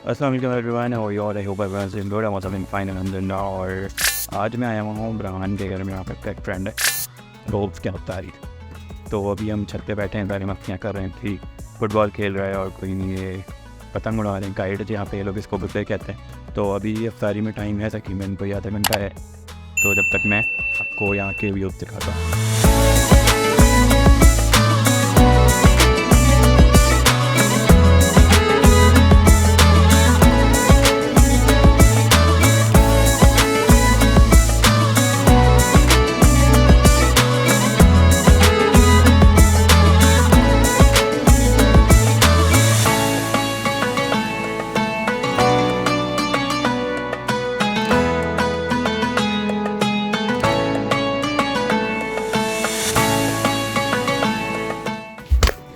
अस्सलाम वालेकुम everyone, how are you all? I hope everyone is doing good. I was in fine अल्हम्दुलिल्लाह। और आज मैं आया हुआ हूँ रहमान के घर में। यहाँ पे एक फ्रेंड है, रोब्स के अफ्तारी। तो अभी हम छत पे बैठे हैं, सारी मस्तियाँ कर रहे हैं, फुटबॉल खेल रहा है और कोई नहीं ये पतंग उड़ा रहे हैं, काइट जहाँ पे ये लोग इसको बुते कहते हैं। तो अभी अफ्तारी में टाइम है तकरीबन कोई आधा घंटा है। तो जब तक मैं आपको यहाँ के व्यूज़ दिखाता हूँ।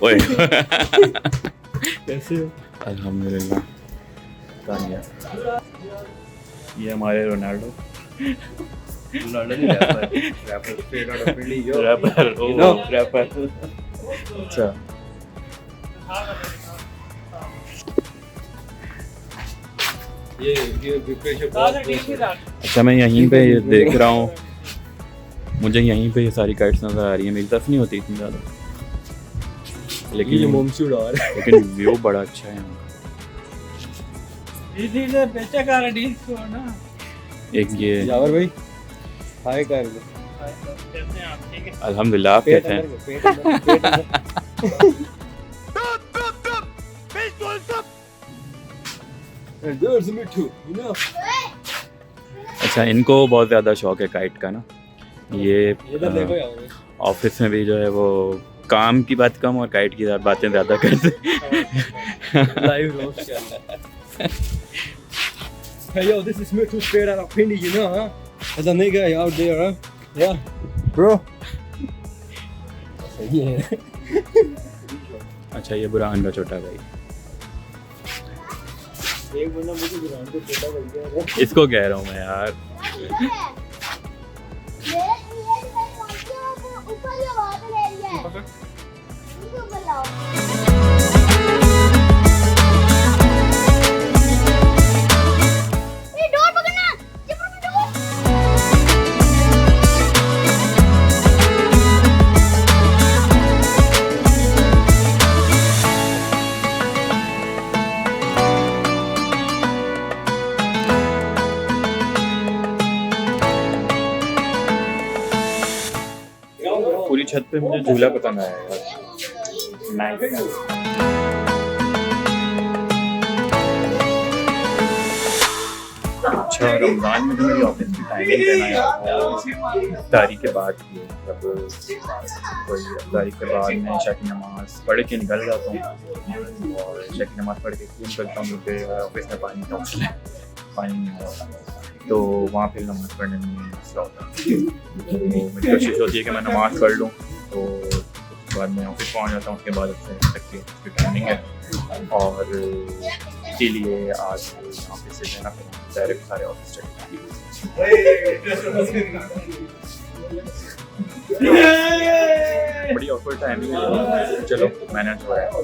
ओए कैसे हो? अल्हम्दुलिल्लाह। ये हमारे रोनाल्डो रैपर। अच्छा अच्छा, मैं यहीं पे देख रहा हूँ, मुझे यहीं पे ये सारी काइट्स नज़र आ रही है। मेरी तरफ नहीं होती इतनी ज़्यादा, लेकिन मोमसी उड़ा रहा है। लेकिन व्यू बड़ा अच्छा है यहाँ का। एक ये जावर भाई हाय कर दो। अल्हम्दुलिल्लाह, आप कैसे हैं? अच्छा, इनको बहुत ज़्यादा शौक है काइट का ना। ये ऑफिस में भी जो है वो काम की बात कम और काइट की बातें ज़्यादा करते लाइव रोस्ट चल रहा है। Hey yo, this is me too straight out of Hindi, you know, huh? As a nigga out there, huh? Yeah, bro. सही है। अच्छा, ये बुरहान का छोटा भाई, एक बंदा मुझे बुरहान को छोटा भाई कह रहा है। इसको कह रहा हूँ मैं यार। पूरी छत पे मुझे झूला पसंद आया यार। नाइस। अच्छा, रमज़ान में तो मेरी ऑफिस की टाइमिंग है ना यार, इफ्तारी के बाद की, मतलब कोई इफ्तारी के बाद मैं इशा की नमाज़ पढ़ के निकल जाता हूँ और इशा की नमाज़ पढ़ के क्यों निकलता हूँ क्योंकि ऑफिस में पानी का मसला है, पानी नहीं होता, तो वहाँ फिर नमाज़ पढ़ने में मसला होता है। तो मेरी कोशिश होती है कि मैं नमाज़ पढ़ लूँ, तो उसके बाद मैं ऑफिस पहुँच जाता हूँ। उसके बाद तक की टाइमिंग है और इसीलिए आज ऑफिस से जाना फिर डायरेक्ट सारे ऑफिस चले। बड़ी ऑकवर्ड टाइमिंग है, चलो मैनेज हो रहा है और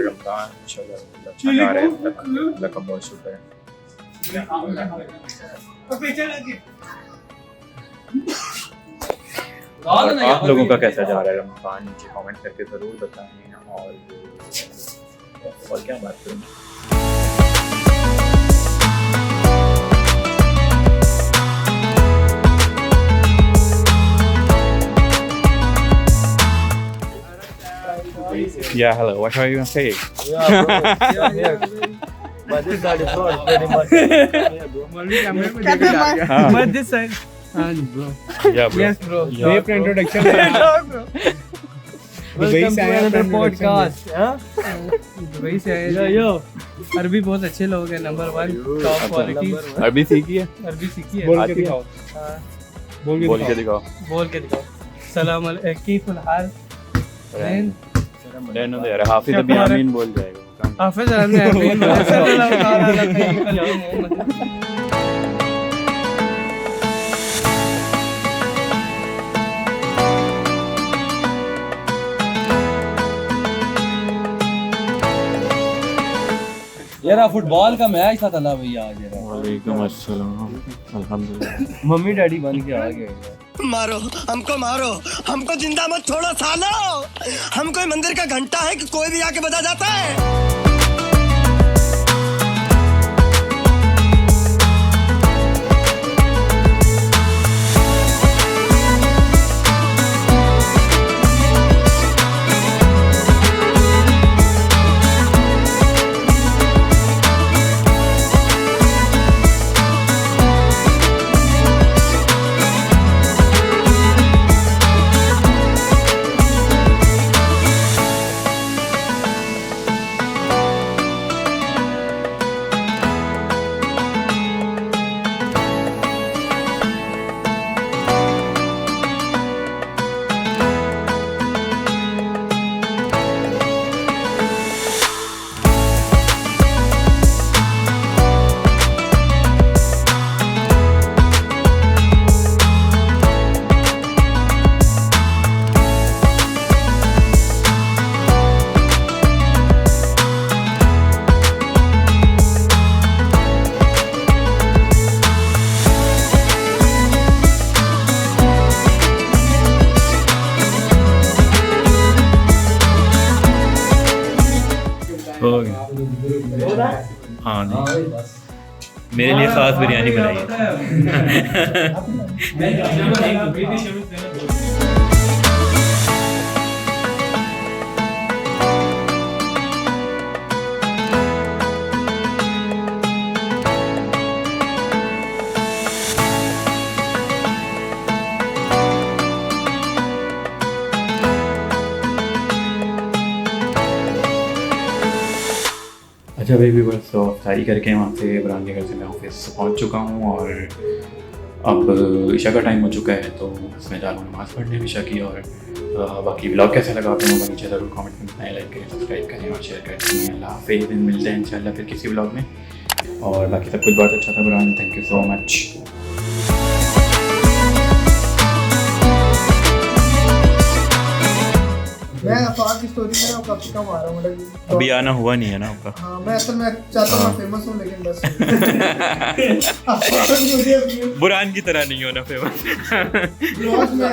रमज़ान इंशाल्लाह अच्छा जा रहा है अब तक, अल्लाह का बहुत शुक्र है। और आप लोगों का कैसा जा रहा है रमज़ान, नीचे कमेंट करके ज़रूर बताएं। और क्या बात करूँ, yeah, hello, what are you gonna say? Yeah, bro. Yeah, yeah. But this side is not pretty much. Yeah, bro. But this side. Bro. Yeah, bro. Yes, bro. Yeah, Great bro. introduction. Welcome to another podcast. Dubai से आए। Yo, yo. अरबी बहुत अच्छे लोग हैं, number 1 top quality. अरबी सीखी है? अरबी सीखी है। बोल के आती है? दिखाओ। हाँ, बोल के दिखाओ। बोल के दिखाओ। सलाम अलैकुम हाल। रहने दे यार, हाफिज अभी आमीन बोल जाएगा। हाफिज आमीन बोल सल्लल्लाहु अलैहि वसल्लम। यार फुटबॉल का मैच था तला भैया आज यार। वालेकुम अस्सलाम। अल्हम्दुलिल्लाह मम्मी डैडी बन के आ गए। मारो हमको जिंदा मत छोड़ो सालो। हम कोई मंदिर का घंटा है कि कोई भी आके बजा जाता है। हो गया। हाँ जी, मेरे लिए ख़ास बिरयानी बनाई है। अच्छा भाई व्यूअर्स, तो अफ्तारी करके वहाँ से बुरान के घर से मैं ऑफिस पहुँच चुका हूँ और अब ईशा का टाइम हो चुका है, तो इसमें जा रहा हूँ नमाज़ पढ़ने ईशा की। और बाकी व्लॉग कैसा लगा आप लोगों को नीचे ज़रूर कमेंट में बताएं, लाइक करें, सब्सक्राइब करें और शेयर करें। अल्लाह हाफ़िज़, दिन मिलते हैं इंशाल्लाह फिर किसी व्लॉग में। और बाकी सब कुछ बहुत अच्छा था बुरान, थैंक यू सो मच। मैं अफाक की स्टोरी में कब से कम आ रहा हूँ, मतलब अभी आना हुआ नहीं है ना आपका? हाँ, मैं असल में चाहता हूँ मैं फेमस हूँ, लेकिन बस अफाक मुझे अपनी बुरान की तरह नहीं होना फेमस। ब्लॉग्स में